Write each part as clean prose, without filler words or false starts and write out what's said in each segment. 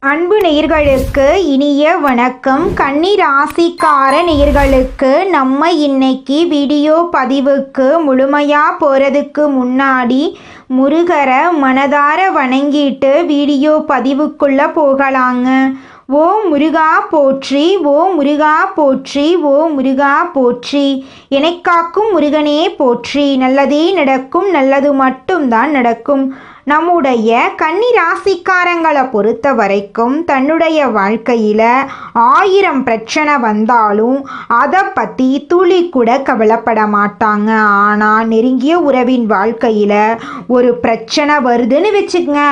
அன்பு நேயர்களுக்கு இனிய வணக்கம். கன்னி ராசிக்கார நேயர்களுக்கு நம்ம இன்னைக்கு வீடியோ பதிவுக்கு முழுமையாக போகிறதுக்கு முன்னாடி முருகரை மனதார வணங்கிட்டு வீடியோ பதிவுக்குள்ளே போகலாங்க. ஓ முருகா போற்றி, ஓ முருகா போற்றி, ஓ முருகா போற்றி, எனக்காக்கும் முருகனே போற்றி. நல்லதே நடக்கும், நல்லது மட்டும்தான் நடக்கும். நம்முடைய கன்னி ராசிக்காரங்களை பொறுத்த வரைக்கும் தன்னுடைய வாழ்க்கையில் 1000 பிரச்சனை வந்தாலும் அதை பற்றி துளி கூட கவலைப்பட மாட்டாங்க. ஆனால் நெருங்கிய உறவின் வாழ்க்கையில் ஒரு பிரச்சனை வருதுன்னு வச்சுக்கங்க,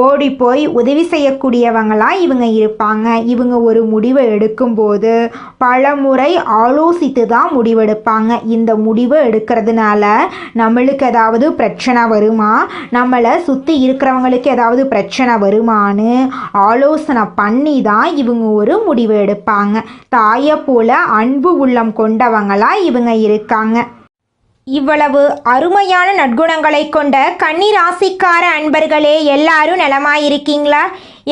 ஓடி போய் உதவி செய்யக்கூடியவங்களாம் இவங்க இருப்பாங்க. இவங்க ஒரு முடிவை எடுக்கும்போது பல முறை ஆலோசித்து தான் முடிவெடுப்பாங்க. இந்த முடிவை எடுக்கிறதுனால நம்மளுக்கு ஏதாவது பிரச்சனை வருமா, நம்மளை சுற்றி இருக்கிறவங்களுக்கு ஏதாவது பிரச்சனை வருமானு ஆலோசனை பண்ணி தான் இவங்க ஒரு முடிவு எடுப்பாங்க. தாயை போல அன்பு உள்ளம் கொண்டவங்களா இவங்க இருக்காங்க. இவ்வளவு அருமையான நற்குணங்களை கொண்ட கன்னி ராசிக்கார அன்பர்களே, எல்லாரும் நலமாயிருக்கீங்களா?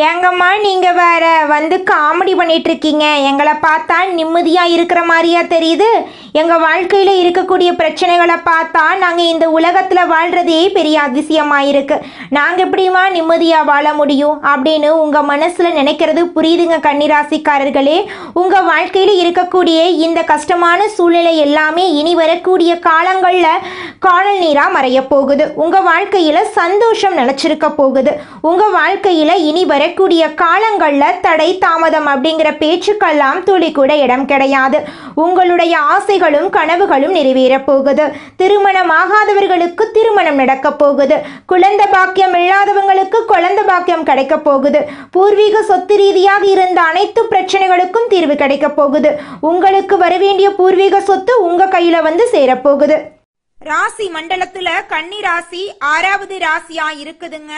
ஏங்கம்மா நீங்கள் வேற வந்து காமெடி பண்ணிகிட்ருக்கீங்க, எங்களை பார்த்தா நிம்மதியாக இருக்கிற மாதிரியா தெரியுது? எங்கள் வாழ்க்கையில் இருக்கக்கூடிய பிரச்சனைகளை பார்த்தா நாங்கள் இந்த உலகத்தில் வாழ்கிறதே பெரிய அதிசயமாக இருக்குது, நாங்கள் எப்படிமா நிம்மதியாக வாழ முடியும் அப்படின்னு உங்கள் மனசில் நினைக்கிறது புரியுதுங்க கன்னிராசிக்காரர்களே. உங்கள் வாழ்க்கையில் இருக்கக்கூடிய இந்த கஷ்டமான சூழ்நிலை எல்லாமே இனி வரக்கூடிய காலங்களில் காணல் நீராக மறைய போகுது. உங்கள் வாழ்க்கையில் சந்தோஷம் நிலச்சிருக்க போகுது. உங்கள் வாழ்க்கையில் இனி வரக்கூடிய காலங்களில் தடை தாமதம் அப்படிங்கிற பேச்சுக்கெல்லாம் துளி கூட இடம் கிடையாது. உங்களுடைய ஆசைகளும் கனவுகளும் நிறைவேற போகுது. திருமணம் ஆகாதவர்களுக்கு திருமணம் நடக்க போகுது. குழந்தை பாக்கியம் இல்லாதவங்களுக்கு குழந்தை பாக்கியம் கிடைக்க போகுது. பூர்வீக சொத்து ரீதியாக இருந்த அனைத்து பிரச்சனைகளுக்கும் தீர்வு கிடைக்க போகுது. உங்களுக்கு வரவேண்டிய பூர்வீக சொத்து உங்க கையில வந்து சேரப்போகுது. ராசி மண்டலத்துல கன்னி ராசி 6வது ராசியா இருக்குதுங்க.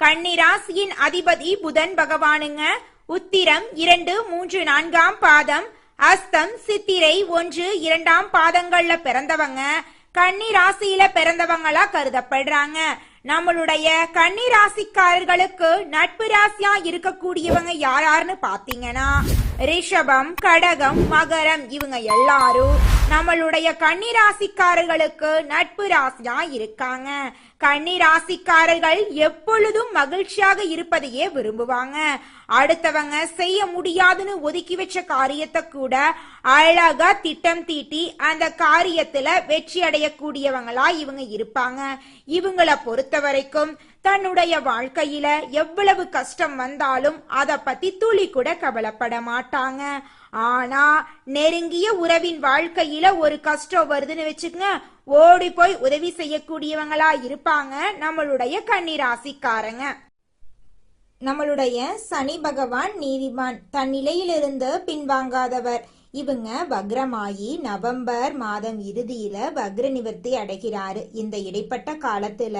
கன்னி ராசியின் அதிபதி புதன் பகவானுங்க. உத்திரம் 2, 3, 4ஆம் பாதம், அஸ்தம், சித்திரை 1, 2ஆம் பாதங்கள்ல பிறந்தவங்க கன்னி ராசியில பிறந்தவங்களா கருதப்படுறாங்க. நம்மளுடைய கன்னி ராசிக்காரர்களுக்கு நட்பு ராசியா இருக்கக்கூடியவங்க யாராருன்னு பாத்தீங்கன்னா ரிஷபம், கடகம், மகரம், இவங்க எல்லாரும் நம்மளுடைய கன்னி ராசிக்காரர்களுக்கு நட்பு ராசியா இருக்காங்க. கன்னி ராசிக்காரர்கள் எப்பொழுதும் மகிழ்ச்சியாக இருப்பதையே விரும்புவாங்க. அடுத்தவங்க செய்ய முடியாதுன்னு ஒதுக்கி வச்ச காரியத்தை கூட அழகா திட்டம் தீட்டி அந்த காரியத்துல வெற்றி அடையக்கூடியவங்களா இவங்க இருப்பாங்க. இவங்களை பொறுத்த வரைக்கும் தன்னுடைய வாழ்க்கையில எவ்வளவு கஷ்டம் வந்தாலும் அதை பத்தி துளி கூட கவலைப்பட மாட்டாங்க. ஆனா நெருங்கிய உறவின் வாழ்க்கையில ஒரு கஷ்டம் வருதுன்னு வச்சுக்கங்க, ஓடி போய் உதவி செய்யக்கூடியவங்களா இருப்பாங்க நம்மளுடைய கன்னி ராசிக்காரங்க. நம்மளுடைய சனி பகவான் நீதிமான், தன் நிலையிலிருந்து பின்வாங்காதவர். இவங்க வக்ரமாயி நவம்பர் மாதம் இறுதியில வக்ர நிவர்த்தி அடைகிறாரு. இந்த இடைப்பட்ட காலத்துல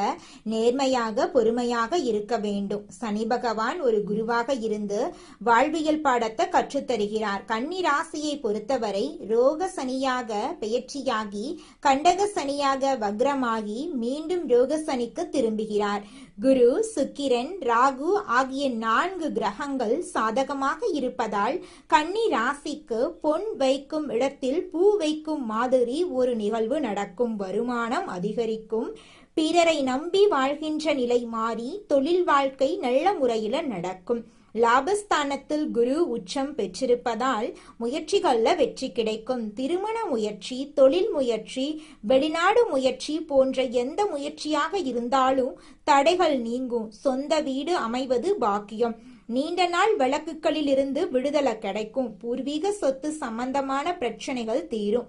நேர்மையாக பொறுமையாக இருக்க வேண்டும். சனி பகவான் ஒரு குருவாக இருந்து வாழ்வியல் பாடத்தை கற்றுத்தருகிறார். கன்னி ராசியை பொறுத்தவரை ரோக சனியாக பெயர்ச்சியாகி கண்டக சனியாக வக்ரமாகி மீண்டும் ரோக சனிக்கு திரும்புகிறார். குரு, சுக்கிரன், ராகு ஆகிய 4 கிரகங்கள் சாதகமாக இருப்பதால் கன்னி ராசிக்கு பொன் வைக்கும் இடத்தில் பூ வைக்கும் மாதிரி ஒரு நிகழ்வு நடக்கும். வருமானம் அதிகரிக்கும். பிறரை நம்பி வாழ்கின்ற நிலை மாறி தொழில் வாழ்க்கை நல்ல முறையில நடக்கும். லாபஸ்தானத்தில் குரு உச்சம் பெற்றிருப்பதால் முயற்சிகள்ல வெற்றி கிடைக்கும். திருமண முயற்சி, தொழில் முயற்சி, வெளிநாடு முயற்சி போன்ற எந்த முயற்சியாக இருந்தாலும் தடைகள் நீங்கும். சொந்த வீடு அமைவது பாக்கியம். நீண்ட நாள் வழக்குகளில் இருந்து விடுதலை கிடைக்கும். பூர்வீக சொத்து சம்பந்தமான பிரச்சனைகள் தீரும்.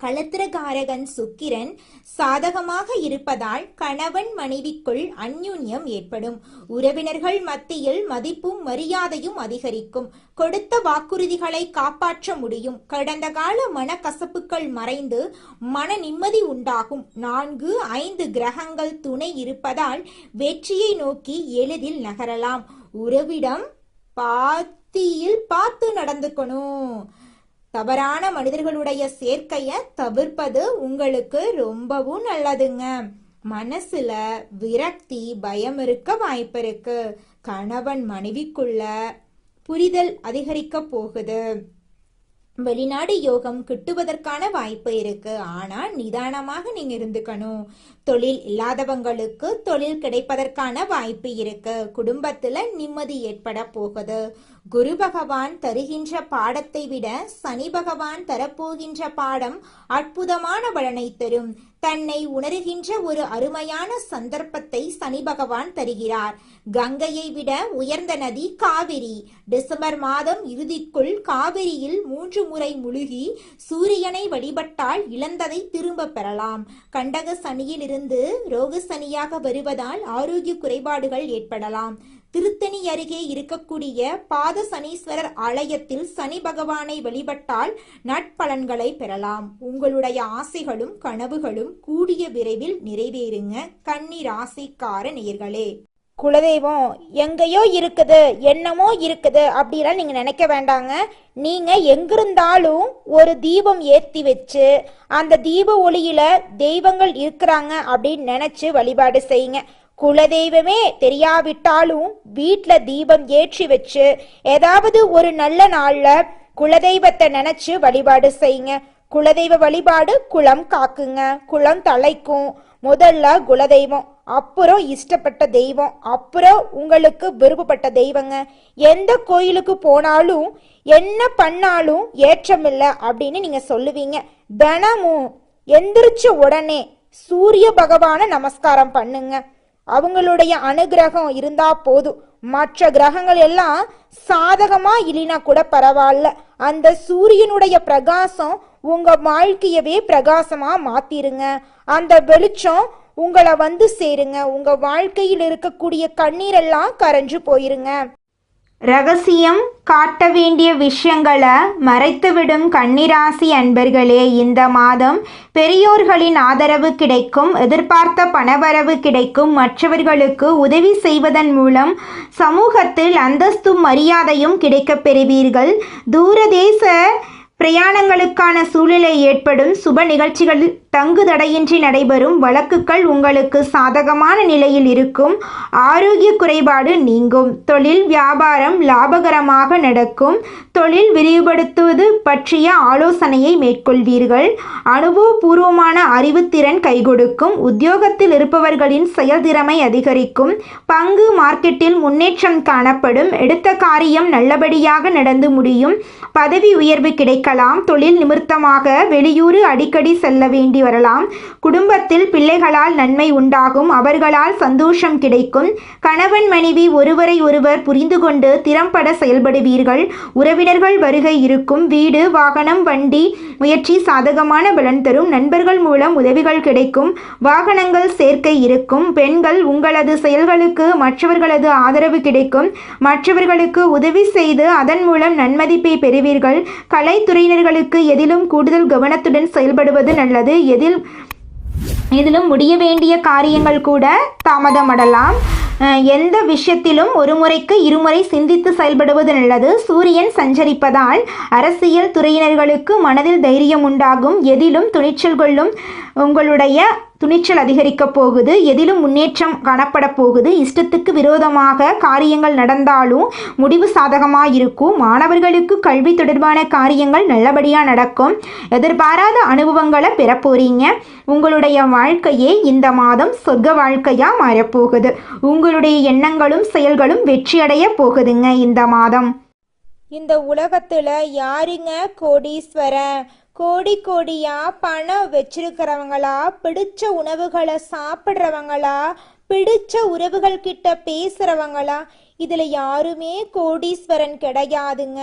களத்திரகாரகன் சுக்கிரன் சாதகமாக இருப்பதால் கணவன் மனைவிக்குள் அந்யுன்யம் ஏற்படும். உறவினர்கள் மத்தியில் மதிப்பும் மரியாதையும் அதிகரிக்கும். கொடுத்த வாக்குறுதிகளை காப்பாற்ற முடியும். கடந்த கால மனக்கசப்புகள் மறைந்து மன நிம்மதி உண்டாகும். 4, 5 கிரகங்கள் துணை இருப்பதால் வெற்றியை நோக்கி எளிதில் நகரலாம். உறவிடம் பாத்தியில் பார்த்து நடந்துக்கணும். தவறான மனிதர்களுடைய சேர்க்கையை தவிர்ப்பது உங்களுக்கு ரொம்பவும் நல்லதுங்க. மனசுல விரக்தி, பயம் இருக்க வாய்ப்பு இருக்கு. கணவன் மனைவிக்குள்ள புரிதல் அதிகரிக்க போகுது. வெளிநாடு யோகம் கிட்டுவதற்கான வாய்ப்பு இருக்கு. ஆனா நிதானமாக நீங்க இருந்துக்கணும். தொழில் இல்லாதவங்களுக்கு தொழில் கிடைப்பதற்கான வாய்ப்பு இருக்கு. குடும்பத்துல நிம்மதி ஏற்பட போகுது. குரு பகவான் தருகின்ற பாடத்தை விட சனி பகவான் தரப்போகின்ற பாடம் அற்புதமான பலனை தரும். தன்னை உணர்கின்ற ஒரு அருமையான சந்தர்ப்பத்தை சனி பகவான் தருகிறார். கங்கையை விட உயர்ந்த நதி காவிரி. டிசம்பர் மாதம் இறுதிக்குள் காவிரியில் 3 முறை முழுகி சூரியனை வழிபட்டால் இழந்ததை திரும்ப பெறலாம். கண்டக சனியில் இருந்து ரோக சனியாக வருவதால் ஆரோக்கிய குறைபாடுகள் ஏற்படலாம். திருத்தணி அருகே இருக்கக்கூடிய பாத சனீஸ்வரர் ஆலயத்தில் சனி பகவானை வழிபட்டால் நட்பலன்களை பெறலாம். உங்களுடைய ஆசைகளும் கனவுகளும் கூடிய விரைவில் நிறைவேறுங்க. கன்னி ராசிக்கார நேயர்களே, குலதெய்வம் எங்கேயோ இருக்குது, என்னமோ இருக்குது அப்படிலாம் நீங்க நினைக்க வேண்டாங்க. நீங்க எங்கிருந்தாலும் ஒரு தீபம் ஏற்றி வச்சு அந்த தீப ஒளியில தெய்வங்கள் இருக்கிறாங்க அப்படின்னு நினைச்சு வழிபாடு செய்யுங்க. குலதெய்வமே தெரியாவிட்டாலும் வீட்டில் தீபம் ஏற்றி வச்சு ஏதாவது ஒரு நல்ல நாள்ல குலதெய்வத்தை நினைச்சு வழிபாடு செய்யுங்க. குலதெய்வ வழிபாடு குலம் காக்குங்க, குலம் தலைக்கும். முதல்ல குலதெய்வம், அப்புறம் இஷ்டப்பட்ட தெய்வம், அப்புறம் உங்களுக்கு விருப்பப்பட்ட தெய்வங்க. எந்த கோயிலுக்கு போனாலும் என்ன பண்ணாலும் ஏற்றமில்லை அப்படின்னு நீங்க சொல்லுவீங்க. தினமும் எந்திரிச்ச உடனே சூரிய பகவான நமஸ்காரம் பண்ணுங்க. அவங்களுடைய அனுகிரகம் இருந்தா போதும். மற்ற கிரகங்கள் எல்லாம் சாதகமா இல்லைனா கூட பரவாயில்ல. அந்த சூரியனுடைய பிரகாசம் உங்க வாழ்க்கையவே பிரகாசமா மாத்திருங்க. அந்த வெளிச்சம் உங்களை வந்து சேருங்க. உங்க வாழ்க்கையில் இருக்கக்கூடிய கண்ணீரெல்லாம் கரைஞ்சு போயிருங்க. ரகசியம் காட்ட வேண்டிய விஷயங்களை மறைத்துவிடும் கன்னிராசி அன்பர்களே, இந்த மாதம் பெரியோர்களின் ஆதரவு கிடைக்கும். எதிர்பார்த்த பணவரவு கிடைக்கும். மற்றவர்களுக்கு உதவி செய்வதன் மூலம் சமூகத்தில் அந்தஸ்தும் மரியாதையும் கிடைக்கப் பெறுவீர்கள். தூரதேச பிரயாணங்களுக்கான சூழ்நிலை ஏற்படும். சுப நிகழ்ச்சிகள் தங்குதடையின்றி நடைபெறும். வழக்குகள் உங்களுக்கு சாதகமான நிலையில் இருக்கும். ஆரோக்கிய குறைபாடு நீங்கும். தொழில் வியாபாரம் லாபகரமாக நடக்கும். தொழில் விரிவுபடுத்துவது பற்றிய ஆலோசனையை மேற்கொள்வீர்கள். அனுபவபூர்வமான அறிவுத்திறன் கைகொடுக்கும். உத்தியோகத்தில் இருப்பவர்களின் செயல்திறமை அதிகரிக்கும். பங்கு மார்க்கெட்டில் முன்னேற்றம் காணப்படும். எடுத்த காரியம் நல்லபடியாக நடந்து முடியும். பதவி உயர்வு கிடைக்கலாம். தொழில் நிமித்தமாக வெளியூர் அடிக்கடி செல்ல வேண்டி வரலாம். குடும்பத்தில் பிள்ளைகளால் நன்மை உண்டாகும். அவர்களால் சந்தோஷம் கிடைக்கும். கணவன் மனைவி ஒருவரை ஒருவர் புரிந்து கொண்டு திறம்பட செயல்படுவீர்கள். உறவினர்கள் வருகை இருக்கும். வீடு வாகனம் வண்டி முயற்சி சாதகமான பலன் தரும். நண்பர்கள் மூலம் உதவிகள் கிடைக்கும். வாகனங்கள் சேர்க்கை இருக்கும். பெண்கள் உங்களது செயல்களுக்கு மற்றவர்களது ஆதரவு கிடைக்கும். மற்றவர்களுக்கு உதவி செய்து அதன் மூலம் நன்மதிப்பை பெறுவீர்கள். கலைத்துறையினர்களுக்கு எதிலும் கூடுதல் கவனத்துடன் செயல்படுவது நல்லது. எதிலும் முடிய வேண்டிய காரியங்கள் கூட தாமதமடலாம். எந்த விஷயத்திலும் ஒரு முறைக்கு இருமுறை சிந்தித்து செயல்படுவது நல்லது. சூரியன் சஞ்சரிப்பதால் அரசியல் துறையினர்களுக்கு மனதில் தைரியம் உண்டாகும். எதிலும் துணிச்சல் கொள்ளும். உங்களுடைய துணிச்சல் அதிகரிக்க போகுது. எதிலும் முன்னேற்றம் காணப்பட போகுது. இஷ்டத்துக்கு விரோதமாக காரியங்கள் நடந்தாலும் முடிவு சாதகமாக இருக்கும். மாணவர்களுக்கு கல்வி தொடர்பான காரியங்கள் நல்லபடியாக நடக்கும். எதிர்பாராத அனுபவங்களை பெற போறீங்க. உங்களுடைய வாழ்க்கையே இந்த மாதம் சொர்க்க வாழ்க்கையாக மாறப்போகுது. உங்களுடைய எண்ணங்களும் செயல்களும் வெற்றியடைய போகுதுங்க இந்த மாதம். இந்த உலகத்துல யாருங்க கோடீஸ்வரன்? கோடி கோடியா பணம் வச்சிருக்கிறவங்களா, பிடிச்ச உணவுகளை சாப்பிட்றவங்களா, பிடிச்ச உறவுகள் கிட்ட பேசுறவங்களா? இதுல யாருமே கோடீஸ்வரன் கிடையாதுங்க.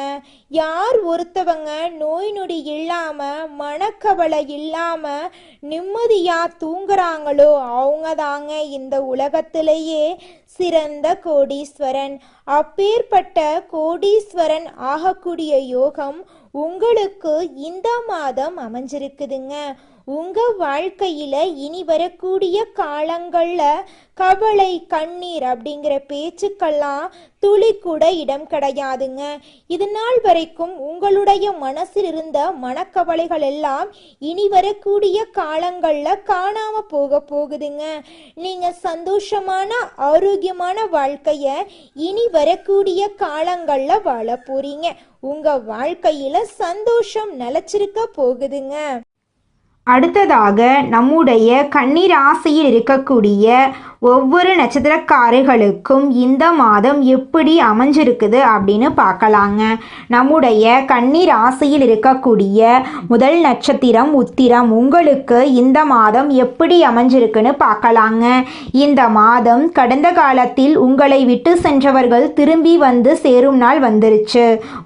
யார் ஒருத்தவங்க நோய் நொடி இல்லாம மனக்கவலை இல்லாம நிம்மதியா தூங்குறாங்களோ அவங்க தாங்க இந்த உலகத்திலேயே சிறந்த கோடீஸ்வரன். அப்பேற்பட்ட கோடீஸ்வரன் ஆகக்கூடிய யோகம் உங்களுக்கு இந்த மாதம் அமைஞ்சிருக்குதுங்க. உங்கள் வாழ்க்கையில் இனி வரக்கூடிய காலங்களில் கவலை கண்ணீர் அப்படிங்கிற பேச்சுக்கெல்லாம் துளி கூட இடம் கிடையாதுங்க. இது நாள் வரைக்கும் உங்களுடைய மனசில் இருந்த மனக்கவலைகள் எல்லாம் இனி வரக்கூடிய காலங்களில் காணாம போகுதுங்க. நீங்கள் சந்தோஷமான ஆரோக்கியமான வாழ்க்கையை இனி வரக்கூடிய காலங்களில் வாழ போறீங்க. உங்கள் வாழ்க்கையில் சந்தோஷம் நிலைச்சிருக்க போகுதுங்க. அடுத்ததாக நம்முடைய கன்னி ராசியில் இருக்கக்கூடிய ஒவ்வொரு நட்சத்திரக்காரர்களுக்கும் இந்த மாதம் எப்படி அமைஞ்சிருக்குது அப்படின்னு பார்க்கலாங்க. நம்முடைய கன்னி ராசியில் இருக்கக்கூடிய முதல் நட்சத்திரம் உத்திரம். உங்களுக்கு இந்த மாதம் எப்படி அமைஞ்சிருக்குன்னு பார்க்கலாங்க. இந்த மாதம் கடந்த காலத்தில் உங்களை விட்டு சென்றவர்கள் திரும்பி வந்து சேரும் நாள் வந்துருச்சு.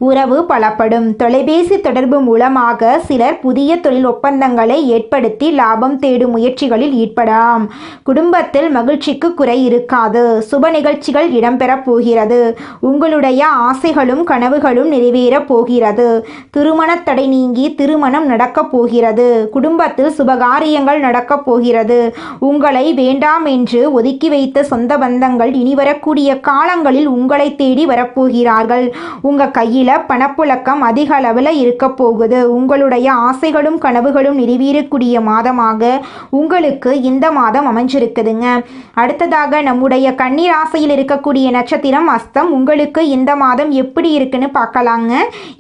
உறவு பலப்படும். தொலைபேசி தொடர்பு மூலமாக சிலர் புதிய தொழில் ஒப்பந்தங்களை ஏற்படுத்தி லாபம் தேடும் முயற்சிகளில் ஈடுபடலாம். குடும்பத்தில் மகிழ்ச்சிக்கு குறை இருக்காது. சுப நிகழ்ச்சிகள் இடம்பெறப் போகிறது. உங்களுடைய ஆசைகளும் கனவுகளும் நிறைவேறப் போகிறது. திருமண தடை நீங்கி திருமணம் நடக்கப் போகிறது. குடும்பத்தில் சுபகாரியங்கள் நடக்கப் போகிறது. உங்களை வேண்டாம் என்று ஒதுக்கி வைத்த சொந்த பந்தங்கள் இனி வரக்கூடிய காலங்களில் உங்களை தேடி வரப்போகிறார்கள். உங்க கையில பணப்புழக்கம் அதிக அளவில் இருக்க போகுது. உங்களுடைய ஆசைகளும் கனவுகளும் நிறைவேறக்கூடிய மாதமாக உங்களுக்கு இந்த மாதம் அமைஞ்சிருக்குதுங்க. அடுத்ததாக நம்முடைய கன்னி ராசியில் இருக்கக்கூடிய நட்சத்திரம் அஸ்தம். உங்களுக்கு இந்த மாதம் எப்படி இருக்குன்னு பார்க்கலாங்க.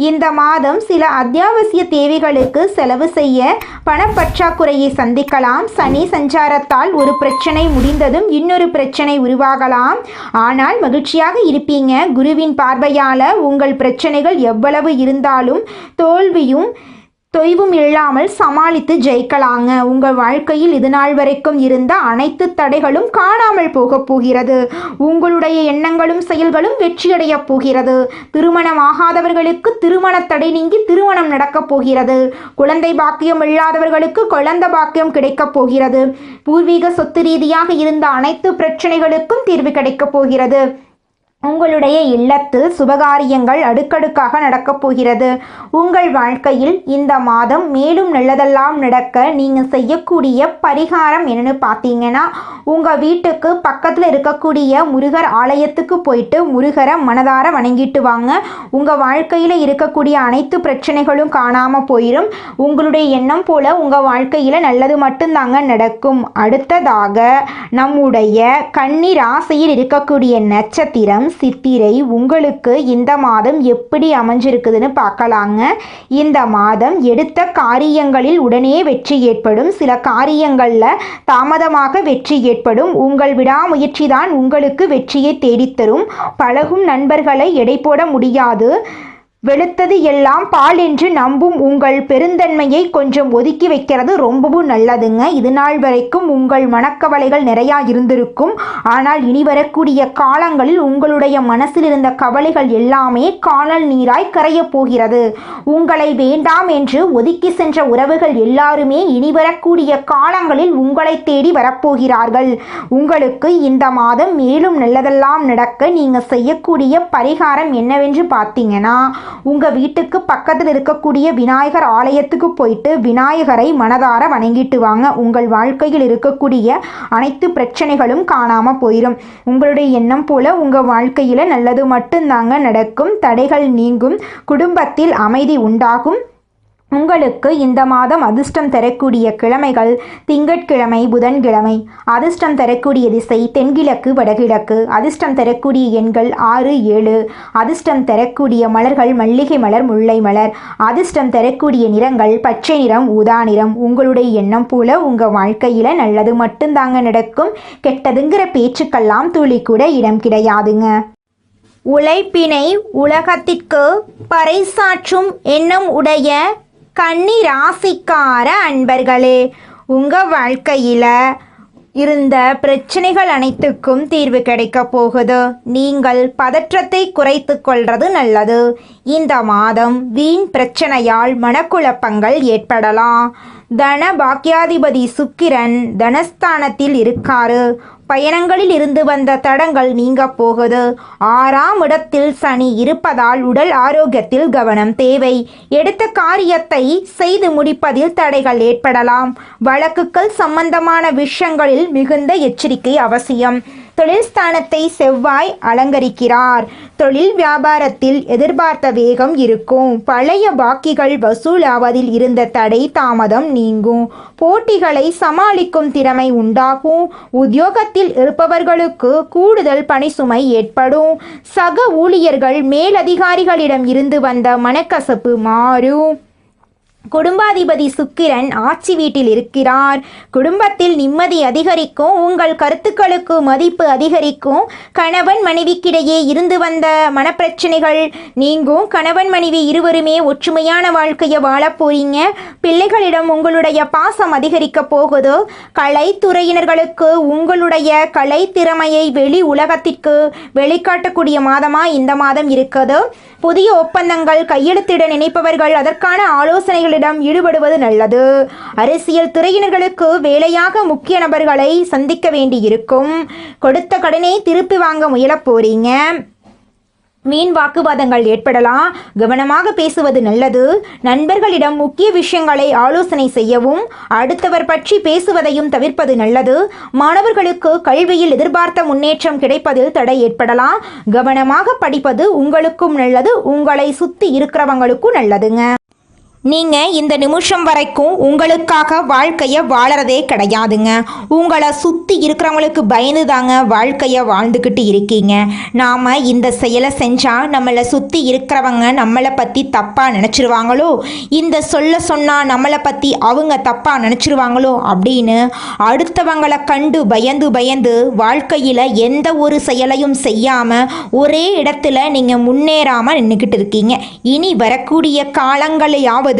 இந்த மாதம் சில அத்தியாவசிய தேவைகளுக்கு செலவு செய்ய பணப்பற்றாக்குறையை சந்திக்கலாம். சனி சஞ்சாரத்தால் ஒரு பிரச்சனை முடிந்ததும் இன்னொரு பிரச்சனை உருவாகலாம். ஆனால் மகிழ்ச்சியாக இருப்பீங்க. குருவின் பார்வையால் உங்கள் பிரச்சனைகள் எவ்வளவு இருந்தாலும் தோல்வியும் தொய்வும் இல்லாமல் சமாளித்து ஜெயிக்கலாங்க. உங்கள் வாழ்க்கையில் இது நாள் வரைக்கும் இருந்த அனைத்து தடைகளும் காணாமல் போகப் போகிறது. உங்களுடைய எண்ணங்களும் செயல்களும் வெற்றியடைய போகிறது. திருமணமாகாதவர்களுக்கு திருமண தடை நீங்கி திருமணம் நடக்கப் போகிறது. குழந்தை பாக்கியம் இல்லாதவர்களுக்கு குழந்தை பாக்கியம் கிடைக்கப் போகிறது. பூர்வீக சொத்து ரீதியாக இருந்த அனைத்து பிரச்சனைகளுக்கும் தீர்வு கிடைக்கப் போகிறது. உங்களுடைய இல்லத்தில் சுபகாரியங்கள் அடுக்கடுக்காக நடக்கப் போகிறது. உங்கள் வாழ்க்கையில் இந்த மாதம் மேலும் நல்லதெல்லாம் நடக்க நீங்கள் செய்யக்கூடிய பரிகாரம் என்னன்னு பார்த்தீங்கன்னா, உங்கள் வீட்டுக்கு பக்கத்தில் இருக்கக்கூடிய முருகர் ஆலயத்துக்கு போயிட்டு முருகரை மனதார வணங்கிட்டு வாங்க. உங்கள் வாழ்க்கையில் இருக்கக்கூடிய அனைத்து பிரச்சனைகளும் காணாமல் போயிடும். உங்களுடைய எண்ணம் போல உங்கள் வாழ்க்கையில் நல்லது மட்டும்தாங்க நடக்கும். அடுத்ததாக நம்முடைய கன்னி ராசியில் இருக்கக்கூடிய நட்சத்திரம் சித்திரை. உங்களுக்கு இந்த மாதம் எப்படி அமைஞ்சிருக்குதுன்னு பார்க்கலாங்க. இந்த மாதம் எடுத்த காரியங்களில் உடனே வெற்றி ஏற்படும். சில காரியங்களில் தாமதமாக வெற்றி ஏற்படும். உங்கள் விடாமுயற்சி தான் உங்களுக்கு வெற்றியை தேடித்தரும். பழகும் நண்பர்களை எடை போட முடியாது. வெளுத்தது எல்லாம் பால் என்று நம்பும் உங்கள் பெருந்தன்மையை கொஞ்சம் ஒதுக்கி வைக்கிறது ரொம்பவும் நல்லதுங்க. இது நாள் வரைக்கும் உங்கள் மனக்கவலைகள் நிறையா இருந்திருக்கும். ஆனால் இனி வரக்கூடிய காலங்களில் உங்களுடைய மனசில் இருந்த கவலைகள் எல்லாமே காணல் நீராய் கரையப் போகிறது. உங்களை வேண்டாம் என்று ஒதுக்கி சென்ற உறவுகள் எல்லாருமே இனி வரக்கூடிய காலங்களில் உங்களை தேடி வரப்போகிறார்கள். உங்களுக்கு இந்த மாதம் மேலும் நல்லதெல்லாம் நடக்க நீங்கள் செய்யக்கூடிய பரிகாரம் என்னவென்று பார்த்தீங்கன்னா, உங்கள் வீட்டுக்கு பக்கத்தில் இருக்கக்கூடிய விநாயகர் ஆலயத்துக்கு போயிட்டு விநாயகரை மனதார வணங்கிட்டு வாங்க. உங்கள் வாழ்க்கையில் இருக்கக்கூடிய அனைத்து பிரச்சனைகளும் காணாமல் போயிடும். உங்களுடைய எண்ணம் போல உங்கள் வாழ்க்கையில் நல்லது மட்டும்தாங்க நடக்கும். தடைகள் நீங்கும். குடும்பத்தில் அமைதி உண்டாகும். உங்களுக்கு இந்த மாதம் அதிர்ஷ்டம் தரக்கூடிய கிழமைகள் திங்கட்கிழமை, புதன்கிழமை. அதிர்ஷ்டம் தரக்கூடிய திசை தென்கிழக்கு, வடகிழக்கு. அதிர்ஷ்டம் தரக்கூடிய எண்கள் 6, 7. அதிர்ஷ்டம் தரக்கூடிய மலர்கள் மல்லிகை மலர், முல்லை மலர். அதிர்ஷ்டம் தரக்கூடிய நிறங்கள் பச்சை நிறம், ஊதா நிறம். உங்களுடைய எண்ணம் போல உங்கள் வாழ்க்கையில் நல்லது மட்டும்தாங்க நடக்கும். கெட்டதுங்கிற பேச்சுக்கெல்லாம் துளி கூட இடம் கிடையாதுங்க. உழைப்பினை உலகத்திற்கு பறைசாற்றும் எண்ணம் உடைய கன்னி ராசிக்கார அன்பர்களே, உங்கள் வாழ்க்கையில் இருந்த பிரச்சனைகள் அனைத்துக்கும் தீர்வு கிடைக்க போகுது. நீங்கள் பதற்றத்தை குறைத்து கொள்வது நல்லது. இந்த மாதம் வீண் பிரச்சனையால் மனக்குழப்பங்கள் ஏற்படலாம். தன பாக்கியாதிபதி சுக்கிரன் தனஸ்தானத்தில் இருக்காரு. பயணங்களில் இருந்து வந்த தடங்கள் நீங்க போகுது. 6ஆம் இடத்தில் சனி இருப்பதால் உடல் ஆரோக்கியத்தில் கவனம் தேவை. எடுத்த காரியத்தை செய்து முடிப்பதில் தடைகள் ஏற்படலாம். வழக்குகள் சம்பந்தமான விஷயங்களில் மிகுந்த எச்சரிக்கை அவசியம். தொழில் ஸ்தானத்தை செவ்வாய் அலங்கரிக்கிறார். தொழில் வியாபாரத்தில் எதிர்பார்த்த வேகம் இருக்கும். பழைய பாக்கிகள் வசூலாவதில் இருந்த தடை தாமதம் நீங்கும். போட்டிகளை சமாளிக்கும் திறமை உண்டாகும். உத்தியோகத்தில் இருப்பவர்களுக்கு கூடுதல் பணிசுமை ஏற்படும். சக ஊழியர்கள் மேலதிகாரிகளிடம் இருந்து வந்த மனக்கசப்பு மாறும். குடும்பாதிபதி சுக்கிரன் ஆட்சி வீட்டில் இருக்கிறார். குடும்பத்தில் நிம்மதி அதிகரிக்கும். உங்கள் கருத்துக்களுக்கு மதிப்பு அதிகரிக்கும். கணவன் மனைவிக்கிடையே இருந்து வந்த மனப்பிரச்சனைகள் நீங்கும். கணவன் மனைவி இருவருமே ஒற்றுமையான வாழ்க்கையை வாழப் போறீங்க. பிள்ளைகளிடம் உங்களுடைய பாசம் அதிகரிக்க போகுது. கலைத்துறையினர்களுக்கு உங்களுடைய கலை திறமையை வெளி உலகத்திற்கு வெளிக்காட்டக்கூடிய மாதமாக இந்த மாதம் இருக்குது. புதிய ஒப்பந்தங்கள் கையெழுத்திட நினைப்பவர்கள் அதற்கான ஆலோசனைகளிடம் ஈடுபடுவது நல்லது. அரசியல் துறையினர்களுக்கு வேலையாக முக்கிய நபர்களை சந்திக்க வேண்டியிருக்கும். கொடுத்த கடனை திருப்பி வாங்க முயலப் போறீங்க. வீண் வாக்குவாதங்கள் ஏற்படலாம். கவனமாக பேசுவது நல்லது. நண்பர்களிடம் முக்கிய விஷயங்களை ஆலோசனை செய்யவும் அடுத்தவர் பற்றி பேசுவதையும் தவிர்ப்பது நல்லது. மாணவர்களுக்கு கல்வியில் எதிர்பார்த்த முன்னேற்றம் கிடைப்பதில் தடை ஏற்படலாம். கவனமாக படிப்பது உங்களுக்கும் நல்லது, உங்களை சுற்றி இருக்கிறவங்களுக்கும் நல்லதுங்க. நீங்கள் இந்த நிமிஷம் வரைக்கும் உங்களுக்காக வாழ்க்கையை வாழறதே கிடையாதுங்க. உங்களை சுற்றி இருக்கிறவங்களுக்கு பயந்து தாங்க வாழ்க்கையை வாழ்ந்துக்கிட்டு இருக்கீங்க. நாம் இந்த செயலை செஞ்சால் நம்மளை சுற்றி இருக்கிறவங்க நம்மளை பற்றி தப்பாக நினச்சிருவாங்களோ, இந்த சொன்னால் நம்மளை பற்றி அவங்க தப்பாக நினச்சிருவாங்களோ அப்படின்னு அடுத்தவங்களை கண்டு பயந்து வாழ்க்கையில் எந்த ஒரு செயலையும் செய்யாமல் ஒரே இடத்துல நீங்கள் முன்னேறாமல் நின்றுக்கிட்டு இருக்கீங்க. இனி வரக்கூடிய காலங்களையாவது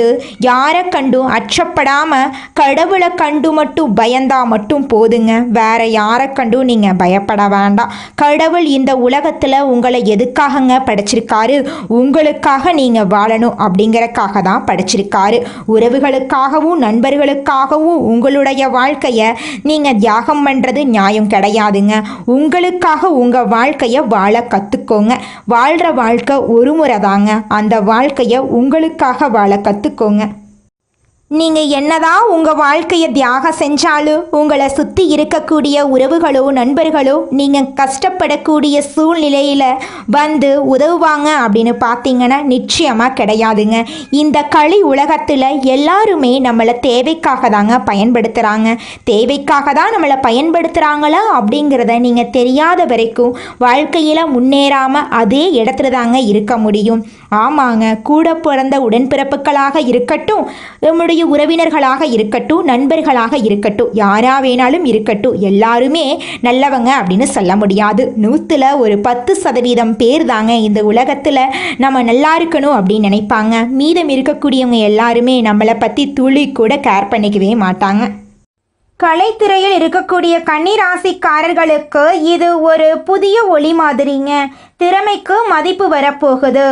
யாரை கண்டும் அச்சப்படாம கடவுளை கண்டு மட்டும் பயந்தா மட்டும் போதுங்க. வேற யாரை கண்டும் நீங்க பயப்பட வேண்டாம். கடவுள் இந்த உலகத்துல உங்களை எதுக்காகங்க படைச்சிருக்காரு? உங்களுக்காக நீங்க வாழணும் அப்படிங்கறக்காக தான் படைச்சிருக்காரு. உறவுகளுக்காகவும் நண்பர்களுக்காகவும் உங்களுடைய வாழ்க்கைய நீங்க தியாகம் பண்றது நியாயம் கிடையாதுங்க. உங்களுக்காக உங்க வாழ்க்கைய வாழ கத்துக்கோங்க. வாழ்ற வாழ்க்கை ஒரு முறை தாங்க. அந்த வாழ்க்கைய உங்களுக்காக வாழ கத்துக்கோங்க. நீங்கள் என்னதான் உங்கள் வாழ்க்கையை தியாகம் செஞ்சாலும் உங்களை சுற்றி இருக்கக்கூடிய உறவுகளோ நண்பர்களோ நீங்கள் கஷ்டப்படக்கூடிய சூழ்நிலையில் வந்து உதவுவாங்க அப்படின்னு பார்த்தீங்கன்னா நிச்சயமாக கிடையாதுங்க. இந்த களி உலகத்தில் எல்லாருமே நம்மளை தேவைக்காக தாங்க பயன்படுத்துகிறாங்க. தேவைக்காக தான் நம்மளை பயன்படுத்துகிறாங்களா அப்படிங்கிறத நீங்கள் தெரியாத வரைக்கும் வாழ்க்கையில் முன்னேறாமல் அதே இடத்துல தாங்க இருக்க முடியும். ஆமாங்க, கூட பிறந்த உடன்பிறப்புகளாக இருக்கட்டும், நம்முடைய உறவினர்களாக இருக்கட்டும், நண்பர்களாக இருக்கட்டும், யாரா வேணாலும் இருக்கட்டும், எல்லாருமே நல்லவங்க அப்படின்னு சொல்ல முடியாது. 100ல் ஒரு 10% பேர் தாங்க இந்த உலகத்தில் நம்ம நல்லா இருக்கணும் அப்படின்னு நினைப்பாங்க. மீதம் இருக்கக்கூடியவங்க எல்லாருமே நம்மளை பற்றி துளி கூட கேர் பண்ணிக்கவே மாட்டாங்க. கலைத்துறையில் இருக்கக்கூடிய கன்னிராசிக்காரர்களுக்கு இது ஒரு புதிய ஒளி மாதிரிங்க. திறமைக்கு மதிப்பு வரப்போகுது.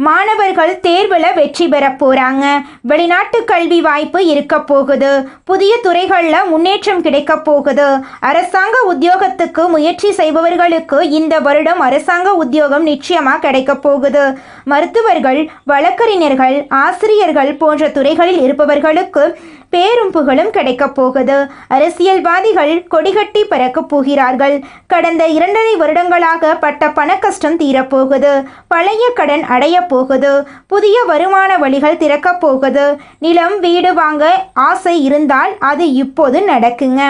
மாணவர்கள் தேர்வில் வெற்றி பெற போகிறாங்க. வெளிநாட்டு கல்வி வாய்ப்பு இருக்க போகுது. புதிய துறைகளில் முன்னேற்றம் கிடைக்க போகுது. அரசாங்க உத்தியோகத்துக்கு முயற்சி செய்பவர்களுக்கு இந்த வருடம் அரசாங்க உத்தியோகம் நிச்சயமாக கிடைக்க போகுது. மருத்துவர்கள், வழக்கறிஞர்கள், ஆசிரியர்கள் போன்ற துறைகளில் இருப்பவர்களுக்கு பேரும் புகழும் கிடைக்கப் போகுது. அரசியல்வாதிகள் கொடிகட்டி பறக்கப் போகிறார்கள். கடந்த 2.5 வருடங்களாக பட்ட பண கஷ்டம் தீரப்போகுது. பழைய கடன் அடைய போகுது. புதிய வருமான வழிகள் திறக்கப் போகுது. நிலம், வீடு வாங்க ஆசை இருந்தால் அது இப்போது நடக்குங்க.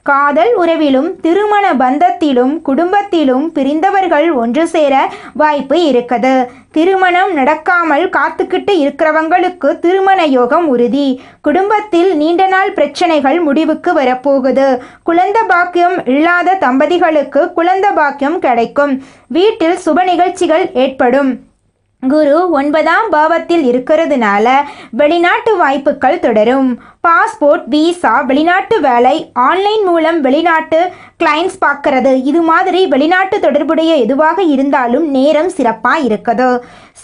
காதல் உறவிலும் திருமண பந்தத்திலும் குடும்பத்திலும் பிரிந்தவர்கள் ஒன்று சேர வாய்ப்பு இருக்குது. திருமணம் நடக்காமல் காத்துக்கிட்டு இருக்கிறவங்களுக்கு திருமண யோகம் உறுதி. குடும்பத்தில் நீண்ட நாள் பிரச்சனைகள் முடிவுக்கு வரப்போகுது. குழந்தை பாக்கியம் இல்லாத தம்பதிகளுக்கு குழந்தை பாக்கியம் கிடைக்கும். வீட்டில் சுப நிகழ்ச்சிகள் ஏற்படும். குரு 9ஆம் பாவத்தில் இருக்கிறதுனால வெளிநாட்டு வாய்ப்புகள் தொடரும். பாஸ்போர்ட், விசா, வெளிநாட்டு வேலை, ஆன்லைன் மூலம் வெளிநாட்டு கிளைண்ட்ஸ் பார்க்கறது, இது மாதிரி வெளிநாட்டு தொடர்புடைய எதுவாக இருந்தாலும் நேரம் சிறப்பாக இருக்குது.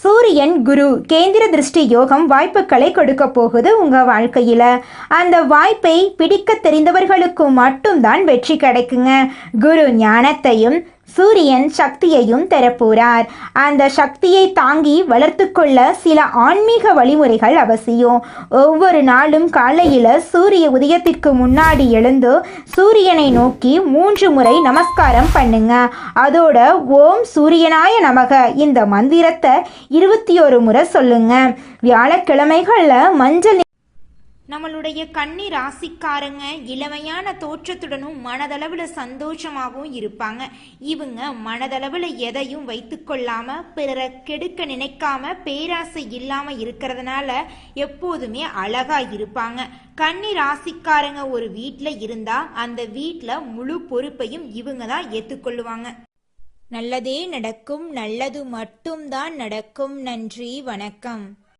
சூரியன் குரு கேந்திர திருஷ்டி யோகம் வாய்ப்புகளை கொடுக்க போகுது உங்கள் வாழ்க்கையில். அந்த வாய்ப்பை பிடிக்க தெரிந்தவர்களுக்கு மட்டும்தான் வெற்றி கிடைக்குங்க. குரு ஞானத்தையும் சூரியன் சக்தியையும் தரப்போறார். அந்த சக்தியை தாங்கி வளர்த்து கொள்ள சில ஆன்மீக வழிமுறைகள் அவசியம். ஒவ்வொரு நாளும் காலையில் சூரிய உதயத்திற்கு முன்னாடி எழுந்து சூரியனை நோக்கி 3 முறை நமஸ்காரம் பண்ணுங்க. அதோட ஓம் சூரியனாய நமக இந்த மந்திரத்தை 21 முறை சொல்லுங்க. வியாழக்கிழமைகளில் மஞ்சள் நம்மளுடைய கன்னி ராசிக்காரங்க இளமையான தோற்றத்துடனும் மனதளவில் சந்தோஷமாகவும் இருப்பாங்க. இவங்க மனதளவில் எதையும் வைத்து கொள்ளாம பிறரை கெடுக்க நினைக்காம பேராசை இல்லாம இருக்கிறதுனால எப்போதுமே அழகா இருப்பாங்க. கன்னி ராசிக்காரங்க ஒரு வீட்டில் இருந்தா அந்த வீட்டில் முழு பொறுப்பையும் இவங்க தான் ஏற்றுக்கொள்ளுவாங்க. நல்லதே நடக்கும், நல்லது மட்டும்தான் நடக்கும். நன்றி, வணக்கம்.